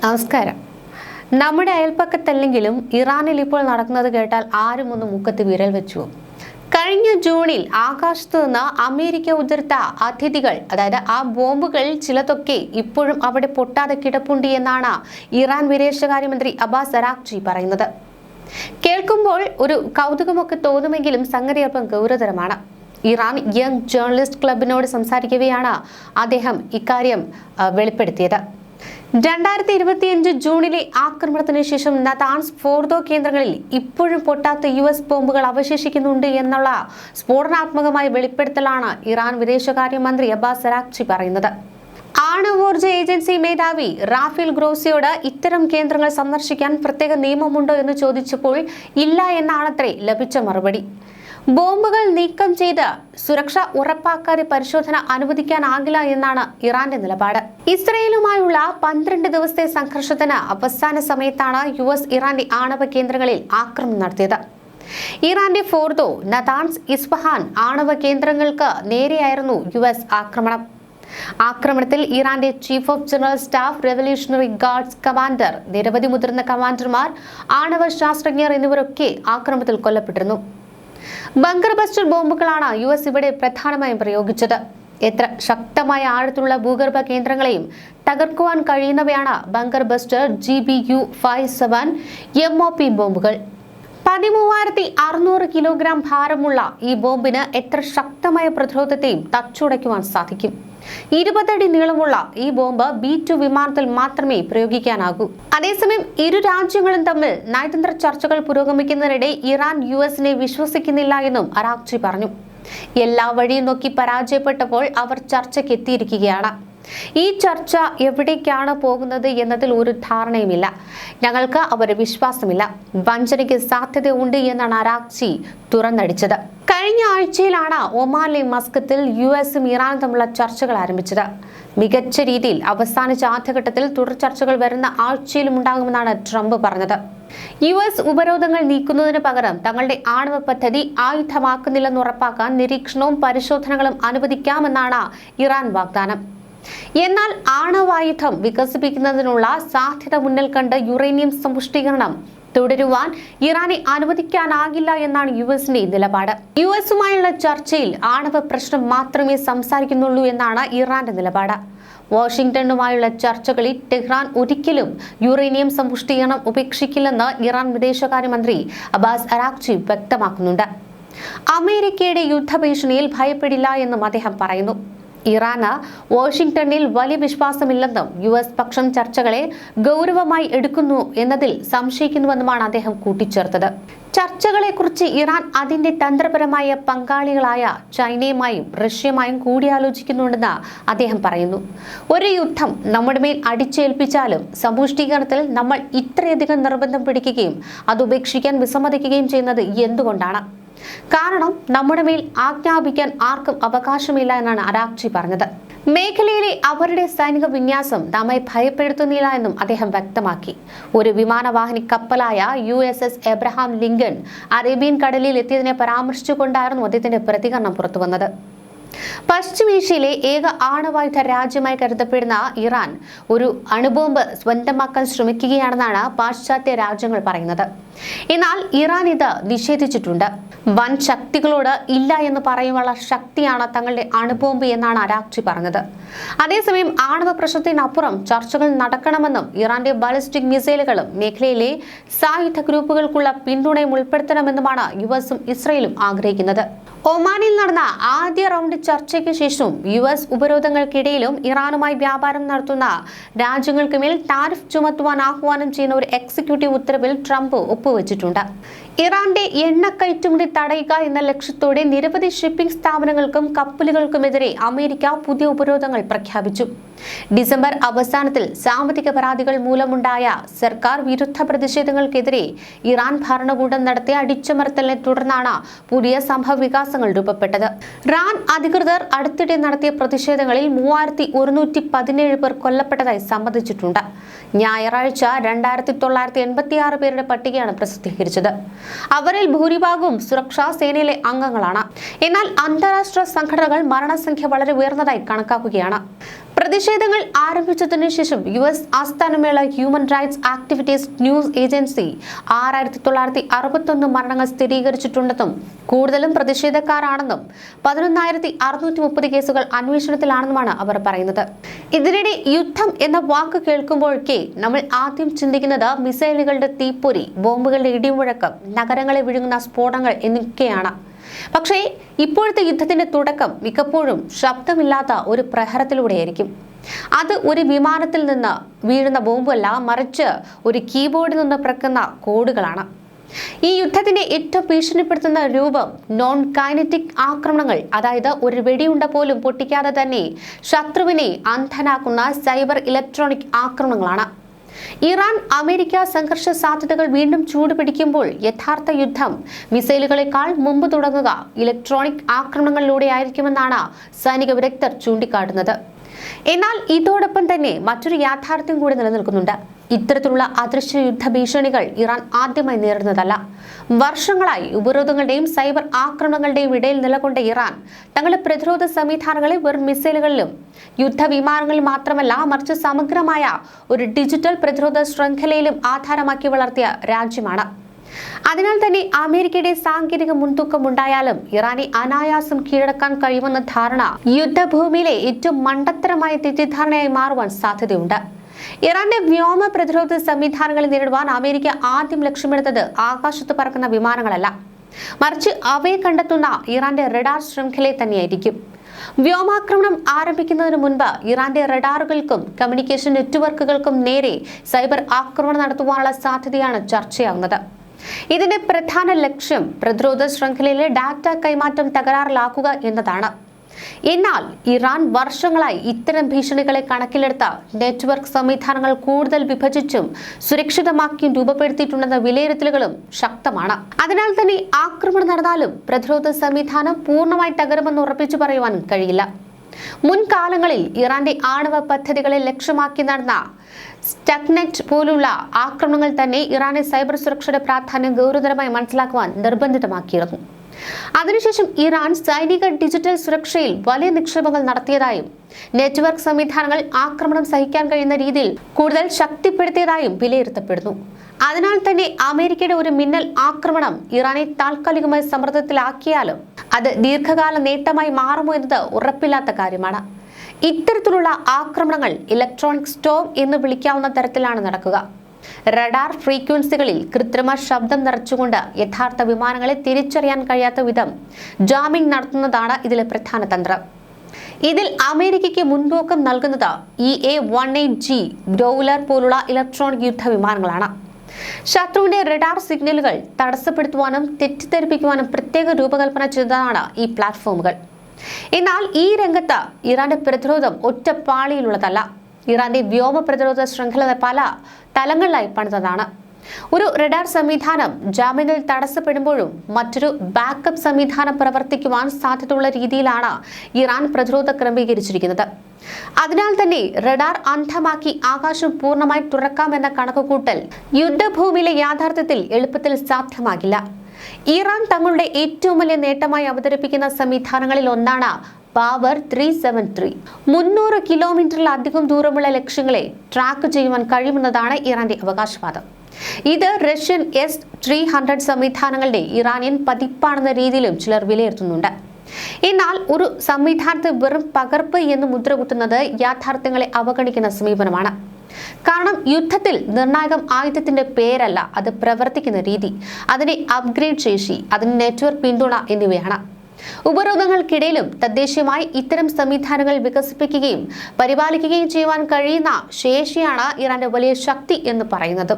നമസ്കാരം. നമ്മുടെ അയൽപ്പക്കത്തല്ലെങ്കിലും ഇറാനിൽ ഇപ്പോൾ നടക്കുന്നത് കേട്ടാൽ ആരും ഒന്ന് മുഖത്ത് വിരൽ വെച്ചു. കഴിഞ്ഞ ജൂണിൽ ആകാശത്ത് നിന്ന് അമേരിക്ക ഉതിർത്ത അതിഥികൾ, അതായത് ആ ബോംബുകൾ ചിലതൊക്കെ ഇപ്പോഴും അവിടെ പൊട്ടാതെ കിടപ്പുണ്ട് എന്നാണ് ഇറാൻ വിദേശകാര്യമന്ത്രി അബ്ബാസ് അരാഗ്ചി പറയുന്നത്. കേൾക്കുമ്പോൾ ഒരു കൗതുകമൊക്കെ തോന്നുമെങ്കിലും സംഗതി അല്പം ഗൗരവതരമാണ്. ഇറാൻ യങ് ജേർണലിസ്റ്റ് ക്ലബിനോട് സംസാരിക്കവെയാണ് അദ്ദേഹം ഇക്കാര്യം വെളിപ്പെടുത്തിയത്. 2025 ജൂണിലെ ആക്രമണത്തിന് ശേഷം നതാൻസ് ഫോർദോ കേന്ദ്രങ്ങളിൽ ഇപ്പോഴും പൊട്ടാത്ത US ബോംബുകൾ അവശേഷിക്കുന്നുണ്ട് എന്നുള്ള സ്ഫോടനാത്മകമായ വെളിപ്പെടുത്തലാണ് ഇറാൻ വിദേശകാര്യമന്ത്രി അബ്ബാസ് അരാഗ്ചി പറയുന്നത്. ആണവോർജ ഏജൻസി മേധാവി റാഫേൽ ഗ്രോസിയോട് ഇത്തരം കേന്ദ്രങ്ങൾ സന്ദർശിക്കാൻ പ്രത്യേക നിയമമുണ്ടോ എന്ന് ചോദിച്ചപ്പോൾ ഇല്ല എന്നാണത്രേ ലഭിച്ച മറുപടി. ബോംബുകൾ നീക്കം ചെയ്ത് സുരക്ഷ ഉറപ്പാക്കാതെ പരിശോധന അനുവദിക്കാനാകില്ല എന്നാണ് ഇറാന്റെ നിലപാട്. ഇസ്രയേലുമായുള്ള 12 ദിവസത്തെ സംഘർഷത്തിന് അവസാന സമയത്താണ് US ഇറാന്റെ ആണവ കേന്ദ്രങ്ങളിൽ ആക്രമണം നടത്തിയത്. ഇറാന്റെ ഫോർദോ, നതാൻസ്, ഇസ്ഫഹാൻ ആണവ കേന്ദ്രങ്ങൾക്ക് നേരെയായിരുന്നു US ആക്രമണം. ആക്രമണത്തിൽ ഇറാന്റെ chief of general staff, revolutionary guards commander, നിരവധി മുതിർന്ന കമാൻഡർമാർ, ആണവ ശാസ്ത്രജ്ഞർ എന്നിവരൊക്കെ ആക്രമണത്തിൽ കൊല്ലപ്പെട്ടിരുന്നു. ബങ്കർ ബസ്റ്റർ ബോംബുകളാണ് US ഇവിടെ പ്രധാനമായും പ്രയോഗിച്ചത്. എത്ര ശക്തമായ ആഴത്തിലുള്ള ഭൂഗർഭ കേന്ദ്രങ്ങളെയും തകർക്കുവാൻ കഴിയുന്നവയാണ് ബങ്കർ ബസ്റ്റർ GBU-57 MOP ബോംബുകൾ. 13,600 കിലോഗ്രാം ഭാരമുള്ള ഈ ബോംബിന് എത്ര ശക്തമായ പ്രതിരോധത്തെയും തച്ചുടയ്ക്കുവാൻ സാധിക്കും. 20 അടി നീളമുള്ള ഈ ബോംബ് B-2 വിമാനത്തിൽ മാത്രമേ പ്രയോഗിക്കാനാകൂ. അതേസമയം ഇരു രാജ്യങ്ങളും തമ്മിൽ നയതന്ത്ര ചർച്ചകൾ പുരോഗമിക്കുന്നതിനിടെ ഇറാൻ US-നെ വിശ്വസിക്കുന്നില്ല എന്നും അരാഗ്ചി പറഞ്ഞു. എല്ലാ വഴിയും നോക്കി പരാജയപ്പെട്ടപ്പോൾ അവർ ചർച്ചയ്ക്ക് എത്തിയിരിക്കുകയാണ്. ഈ ചർച്ച എവിടേക്കാണ് പോകുന്നത് എന്നതിൽ ഒരു ധാരണയുമില്ല. ഞങ്ങൾക്ക് അവരെ വിശ്വാസമില്ല. വഞ്ചനയ്ക്ക് സാധ്യതയുണ്ട് എന്നാണ് അരാഗ്ചി തുറന്നടിച്ചത്. കഴിഞ്ഞ ആഴ്ചയിലാണ് ഒമാനിലെ മസ്കത്തിൽ US-ഉം ഇറാനും തമ്മിലുള്ള ചർച്ചകൾ ആരംഭിച്ചത്. മികച്ച രീതിയിൽ അവസാനിച്ച ആദ്യഘട്ടത്തിൽ തുടർ ചർച്ചകൾ വരുന്ന ആഴ്ചയിലും ഉണ്ടാകുമെന്നാണ് ട്രംപ് പറഞ്ഞത്. US ഉപരോധങ്ങൾ നീക്കുന്നതിന് പകരം തങ്ങളുടെ ആണവ പദ്ധതി ആയുധമാക്കുന്നില്ലെന്ന് ഉറപ്പാക്കാൻ നിരീക്ഷണവും പരിശോധനകളും അനുവദിക്കാമെന്നാണ് ഇറാൻ വാഗ്ദാനം. എന്നാൽ ആണവായുധം വികസിപ്പിക്കുന്നതിനുള്ള സാധ്യത മുന്നിൽ കണ്ട് യുറേനിയം സമ്പുഷ്ടീകരണം തുടരുവാൻ ഇറാനെ അനുവദിക്കാനാകില്ല എന്നാണ് US-ന്റെ നിലപാട്. US-ഉമായുള്ള ചർച്ചയിൽ ആണവ പ്രശ്നം മാത്രമേ സംസാരിക്കുന്നുള്ളൂ എന്നാണ് ഇറാന്റെ നിലപാട്. വാഷിംഗ്ടണുമായുള്ള ചർച്ചകളിൽ ടെഹ്റാൻ ഒരിക്കലും യുറേനിയം സമ്പുഷ്ടീകരണം ഉപേക്ഷിക്കില്ലെന്ന് ഇറാൻ വിദേശകാര്യമന്ത്രി അബ്ബാസ് അരാഗ്ചി വ്യക്തമാക്കുന്നുണ്ട്. അമേരിക്കയുടെ യുദ്ധഭീഷണിയിൽ ഭയപ്പെടില്ല എന്നും അദ്ദേഹം പറയുന്നു. ഇറാന് വാഷിംഗ്ടണിൽ വലിയ വിശ്വാസമില്ലെന്നും US പക്ഷം ചർച്ചകളെ ഗൗരവമായി എടുക്കുന്നു എന്നതിൽ സംശയിക്കുന്നുവെന്നുമാണ് അദ്ദേഹം കൂട്ടിച്ചേർത്തത്. ചർച്ചകളെക്കുറിച്ച് ഇറാൻ അതിന്റെ തന്ത്രപരമായ പങ്കാളികളായ ചൈനയുമായും റഷ്യയുമായും കൂടിയാലോചിക്കുന്നുണ്ടെന്ന് അദ്ദേഹം പറയുന്നു. ഒരു യുദ്ധം നമ്മുടെ മേൽ അടിച്ചേൽപ്പിച്ചാലും സമ്പുഷ്ടീകരണത്തിൽ നമ്മൾ ഇത്രയധികം നിർബന്ധം പിടിക്കുകയും അത് ഉപേക്ഷിക്കാൻ വിസമ്മതിക്കുകയും ചെയ്യുന്നത് എന്തുകൊണ്ടാണ്? കാരണം നമ്മുടെ മേൽ ആജ്ഞാപിക്കാൻ ആർക്കും അവകാശമില്ല എന്നാണ് അരാഗ്ചി പറഞ്ഞത്. മേഖലയിലെ അവരുടെ സൈനിക വിന്യാസം നമ്മെ ഭയപ്പെടുത്തുന്നില്ല എന്നും അദ്ദേഹം വ്യക്തമാക്കി. ഒരു വിമാനവാഹിനി കപ്പലായ USS എബ്രഹാം ലിങ്കൺ അറേബ്യൻ കടലിൽ എത്തിയതിനെ പരാമർശിച്ചുകൊണ്ടായിരുന്നു അദ്ദേഹത്തിന്റെ പ്രതികരണം പുറത്തുവന്നത്. പശ്ചിമേഷ്യയിലെ ഏക ആണവായുധ രാജ്യമായി കരുതപ്പെടുന്ന ഇറാൻ ഒരു അണുബോംബ് സ്വന്തമാക്കാൻ ശ്രമിക്കുകയാണെന്നാണ് പാശ്ചാത്യ രാജ്യങ്ങൾ പറയുന്നത്. എന്നാൽ ഇറാൻ ഇത് നിഷേധിച്ചിട്ടുണ്ട്. വൻ ശക്തികളോട് ഇല്ല എന്ന് പറയുവാനുള്ള ശക്തിയാണ് തങ്ങളുടെ അണുബോംബ് എന്നാണ് അരാഗ്ചി പറഞ്ഞത്. അതേസമയം ആണവ പ്രശ്നത്തിനപ്പുറം ചർച്ചകൾ നടക്കണമെന്നും ഇറാന്റെ ബാലിസ്റ്റിക് മിസൈലുകളും മേഖലയിലെ സായുധ ഗ്രൂപ്പുകൾക്കുള്ള പിന്തുണയും ഉൾപ്പെടുത്തണമെന്നുമാണ് US-ഉം ഇസ്രയേലും ആഗ്രഹിക്കുന്നത്. ഒമാനിൽ നടന്ന ആദ്യ റൗണ്ട് ചർച്ചയ്ക്ക് ശേഷം US ഉപരോധങ്ങൾക്കിടയിലും ഇറാനുമായി വ്യാപാരം നടത്തുന്ന രാജ്യങ്ങൾക്ക് മേൽ ടാരിഫ് ചുമത്തുവാൻ ആഹ്വാനം ചെയ്യുന്ന ഒരു എക്സിക്യൂട്ടീവ് ഉത്തരവിൽ ട്രംപ് ഒപ്പുവെച്ചിട്ടുണ്ട്. ഇറാന്റെ എണ്ണ കയറ്റുമതി തടയുക എന്ന ലക്ഷ്യത്തോടെ നിരവധി ഷിപ്പിംഗ് സ്ഥാപനങ്ങൾക്കും കപ്പലുകൾക്കുമെതിരെ അമേരിക്ക പുതിയ ഉപരോധങ്ങൾ പ്രഖ്യാപിച്ചു. ഡിസംബർ അവസാനത്തിൽ സാമ്പത്തിക പരാതികൾ മൂലമുണ്ടായ സർക്കാർ വിരുദ്ധ പ്രതിഷേധങ്ങൾക്കെതിരെ ഇറാൻ ഭരണകൂടം നടത്തിയ അടിച്ചമർത്തലിനെ തുടർന്നാണ് പുതിയ സംഭവ വികാസങ്ങൾ രൂപപ്പെട്ടത്. ഇറാൻ അധികൃതർ അടുത്തിടെ നടത്തിയ പ്രതിഷേധങ്ങളിൽ 3,117 പേർ കൊല്ലപ്പെട്ടതായി സമ്മതിച്ചിട്ടുണ്ട്. ഞായറാഴ്ച 2,986 പേരുടെ പട്ടികയാണ് പ്രസിദ്ധീകരിച്ചത്. അവരിൽ ഭൂരിഭാഗവും സുരക്ഷാ സേനയിലെ അംഗങ്ങളാണ്. എന്നാൽ അന്താരാഷ്ട്ര സംഘടനകൾ മരണസംഖ്യ വളരെ ഉയർന്നതായി കണക്കാക്കുകയാണ്. പ്രതിഷേധങ്ങൾ ആരംഭിച്ചതിനു ശേഷം US ആസ്ഥാനമുള്ള human rights activities news agency 6961 മരണങ്ങൾ സ്ഥിരീകരിച്ചിട്ടുണ്ടെന്നും കൂടുതലും പ്രതിഷേധക്കാരാണെന്നും 11,630 കേസുകൾ അന്വേഷണത്തിലാണെന്നുമാണ് അവർ പറയുന്നത്. ഇതിനിടെ യുദ്ധം എന്ന വാക്ക് കേൾക്കുമ്പോഴൊക്കെ നമ്മൾ ആദ്യം ചിന്തിക്കുന്നത് മിസൈലുകളുടെ തീപ്പൊരി, ബോംബുകളുടെ ഇടിമുഴക്കം, നഗരങ്ങളെ വിഴുങ്ങുന്ന സ്ഫോടനങ്ങൾ എന്നൊക്കെയാണ്. പക്ഷേ ഇപ്പോഴത്തെ യുദ്ധത്തിന്റെ തുടക്കം മിക്കപ്പോഴും ശബ്ദമില്ലാത്ത ഒരു പ്രഹരത്തിലൂടെയായിരിക്കും. അത് ഒരു വിമാനത്തിൽ നിന്ന് വീഴുന്ന ബോംബല്ല, മറിച്ച് ഒരു കീബോർഡിൽ നിന്ന് പിറക്കുന്ന കോഡുകളാണ്. ഈ യുദ്ധത്തിന്റെ ഏറ്റവും ഭീഷണിപ്പെടുത്തുന്ന രൂപം നോൺ കൈനറ്റിക് ആക്രമണങ്ങൾ, അതായത് ഒരു വെടിയുണ്ട പോലും പൊട്ടിക്കാതെ തന്നെ ശത്രുവിനെ അന്ധനാക്കുന്ന സൈബർ ഇലക്ട്രോണിക് ആക്രമണങ്ങളാണ്. ഇറാൻ അമേരിക്ക സംഘർഷ സാധ്യതകൾ വീണ്ടും ചൂടുപിടിക്കുമ്പോൾ യഥാർത്ഥ യുദ്ധം മിസൈലുകളെക്കാൾ മുമ്പ് തുടങ്ങുക ഇലക്ട്രോണിക് ആക്രമണങ്ങളിലൂടെയായിരിക്കുമെന്നാണ് സൈനിക വിദഗ്ധർ ചൂണ്ടിക്കാട്ടുന്നത്. എന്നാൽ ഇതോടൊപ്പം തന്നെ മറ്റൊരു യാഥാർത്ഥ്യം കൂടി നിലനിൽക്കുന്നുണ്ട്. ഇത്തരത്തിലുള്ള അദൃശ്യ യുദ്ധ ഭീഷണികൾ ഇറാൻ ആദ്യമായി നേരിടുന്നതല്ല. വർഷങ്ങളായി ഉപരോധങ്ങളുടെയും സൈബർ ആക്രമണങ്ങളുടെയും ഇടയിൽ നിലകൊണ്ട ഇറാൻ തങ്ങളുടെ പ്രതിരോധ സംവിധാനങ്ങളെ വെറും മിസൈലുകളിലും യുദ്ധവിമാനങ്ങളിൽ മാത്രമല്ല, മറിച്ച് സമഗ്രമായ ഒരു ഡിജിറ്റൽ പ്രതിരോധ ശൃംഖലയിലും ആധാരമാക്കി വളർത്തിയ രാജ്യമാണ്. അതിനാൽ തന്നെ അമേരിക്കയുടെ സാങ്കേതിക മുൻതൂക്കം ഉണ്ടായാലും ഇറാനെ അനായാസം കീഴടക്കാൻ കഴിയുമെന്ന ധാരണ യുദ്ധഭൂമിയിലെ ഏറ്റവും മണ്ടത്തരമായ തെറ്റിദ്ധാരണയായി മാറുവാൻ സാധ്യതയുണ്ട്. ഇറാന്റെ വ്യോമ പ്രതിരോധ സംവിധാനങ്ങളെ നേരിടുവാൻ അമേരിക്ക ആദ്യം ലക്ഷ്യമിടുന്നത് ആകാശത്ത് പറക്കുന്ന വിമാനങ്ങളല്ല, മറിച്ച് അവയെ കണ്ടെത്തുന്ന ഇറാന്റെ റഡാർ ശൃംഖലയെ തന്നെയായിരിക്കും. വ്യോമാക്രമണം ആരംഭിക്കുന്നതിന് മുൻപ് ഇറാന്റെ റഡാറുകൾക്കും കമ്മ്യൂണിക്കേഷൻ നെറ്റ്വർക്കുകൾക്കും നേരെ സൈബർ ആക്രമണം നടത്തുവാനുള്ള സാധ്യതയാണ് ചർച്ചയാവുന്നത്. ഇതിന്റെ പ്രധാന ലക്ഷ്യം പ്രതിരോധ ശൃംഖലയിലെ ഡാറ്റ കൈമാറ്റം തകരാറിലാക്കുക എന്നതാണ്. എന്നാൽ ഇറാൻ വർഷങ്ങളായി ഇത്തരം ഭീഷണികളെ കണക്കിലെടുത്ത നെറ്റ്വർക്ക് സംവിധാനങ്ങൾ കൂടുതൽ വിഭജിച്ചും സുരക്ഷിതമാക്കിയും രൂപപ്പെടുത്തിയിട്ടുണ്ടെന്ന വിലയിരുത്തലുകളും ശക്തമാണ്. അതിനാൽ തന്നെ ആക്രമണം നടന്നാലും പ്രതിരോധ സംവിധാനം പൂർണ്ണമായി തകരുമെന്ന് ഉറപ്പിച്ചു പറയുവാനും കഴിയില്ല. മുൻകാലങ്ങളിൽ ഇറാന്റെ ആണവ പദ്ധതികളെ ലക്ഷ്യമാക്കി നടന്ന സ്റ്റക്നെറ്റ് പോലുള്ള ആക്രമണങ്ങൾ തന്നെ ഇറാന്റെ സൈബർ സുരക്ഷയുടെ പ്രാധാന്യം ഗൗരവതരമായി മനസ്സിലാക്കുവാൻ നിർബന്ധിതമാക്കിയിരുന്നു. അതിനുശേഷം ഇറാൻ സൈനിക ഡിജിറ്റൽ സുരക്ഷയിൽ വലിയ നിക്ഷേപങ്ങൾ നടത്തിയതായും നെറ്റ്വർക്ക് സംവിധാനങ്ങൾ ആക്രമണം സഹിക്കാൻ കഴിയുന്ന രീതിയിൽ കൂടുതൽ ശക്തിപ്പെടുത്തിയതായും വിലയിരുത്തപ്പെടുന്നു. അതിനാൽ തന്നെ അമേരിക്കയുടെ ഒരു മിന്നൽ ആക്രമണം ഇറാനെ താൽക്കാലികമായി സമ്മർദ്ദത്തിലാക്കിയാലും അത് ദീർഘകാല നേട്ടമായി മാറുമോ എന്നത് ഉറപ്പില്ലാത്ത കാര്യമാണ്. ഇത്തരത്തിലുള്ള ആക്രമണങ്ങൾ ഇലക്ട്രോണിക് സ്റ്റോം എന്ന് വിളിക്കാവുന്ന തരത്തിലാണ് നടക്കുക. റഡാർ ഫ്രീക്വൻസികളിൽ കൃത്രിമ ശബ്ദം നിറച്ചുകൊണ്ട് യഥാർത്ഥ വിമാനങ്ങളെ തിരിച്ചറിയാൻ കഴിയാത്ത വിധം ജാമിംഗ് നടത്തുന്നതാണ് ഇതിലെ പ്രധാന തന്ത്രം. ഇതിൽ അമേരിക്കയ്ക്ക് മുൻതൂക്കം നൽകുന്നത് EA-18G ഗ്രൗലർ പോലുള്ള ഇലക്ട്രോണിക് യുദ്ധവിമാനങ്ങളാണ്. ശത്രുവിന്റെ റഡാർ സിഗ്നലുകൾ തടസ്സപ്പെടുത്തുവാനും തെറ്റിദ്ധരിപ്പിക്കുവാനും പ്രത്യേക രൂപകൽപ്പന ചെയ്തതാണ് ഈ പ്ലാറ്റ്ഫോമുകൾ. എന്നാൽ ഈ രംഗത്ത് ഇറാന്റെ പ്രതിരോധം ഒറ്റപ്പാളിയിലുള്ളതല്ല. ഇറാന്റെ വ്യോമ പ്രതിരോധ ശൃംഖല പല തലങ്ങളിലായി പണിതതാണ്. ഒരു റഡാർ സംവിധാനം ജാമ്യങ്ങൾ തടസ്സപ്പെടുമ്പോഴും മറ്റൊരു ബാക്കപ്പ് സംവിധാനം പ്രവർത്തിക്കുവാൻ സാധ്യതയുള്ള രീതിയിലാണ് ഇറാൻ പ്രതിരോധം ക്രമീകരിച്ചിരിക്കുന്നത്. അതിനാൽ തന്നെ റഡാർ അന്ധമാക്കി ആകാശം പൂർണ്ണമായി തുറക്കാമെന്ന കണക്കുകൂട്ടൽ യുദ്ധഭൂമിയിലെ യാഥാർത്ഥ്യത്തിൽ എളുപ്പത്തിൽ സാധ്യമാകില്ല. ഇറാൻ തങ്ങളുടെ ഏറ്റവും വലിയ നേട്ടമായി അവതരിപ്പിക്കുന്ന സംവിധാനങ്ങളിൽ ഒന്നാണ് പവർ 373. 300 കിലോമീറ്ററിലധികം ദൂരമുള്ള ലക്ഷ്യങ്ങളെ ട്രാക്ക് ചെയ്യുവാൻ കഴിയുമെന്നതാണ് ഇറാന്റെ അവകാശവാദം. ഇത് റഷ്യൻ S-300 സംവിധാനങ്ങളുടെ ഇറാനിയൻ പതിപ്പാണെന്ന രീതിയിലും ചിലർ വിലയിരുത്തുന്നുണ്ട്. എന്നാൽ ഒരു സംവിധാനത്തെ വെറും പകർപ്പ് എന്ന് മുദ്രകുത്തുന്നത് യാഥാർത്ഥ്യങ്ങളെ അവഗണിക്കുന്ന സമീപനമാണ്. കാരണം യുദ്ധത്തിൽ നിർണായകം ആയുധത്തിന്റെ പേരല്ല, അത് പ്രവർത്തിക്കുന്ന രീതി, അതിന്റെ അപ്ഗ്രേഡ് ശേഷി, അതിന്റെ നെറ്റ്വർക്ക് പിന്തുണ എന്നിവയാണ്. ഉപരോധങ്ങൾക്കിടയിലും തദ്ദേശീയമായി ഇത്തരം സംവിധാനങ്ങൾ വികസിപ്പിക്കുകയും പരിപാലിക്കുകയും ചെയ്യുവാൻ കഴിയുന്ന ശേഷിയാണ് ഇറാന്റെ വലിയ ശക്തി എന്ന് പറയുന്നത്.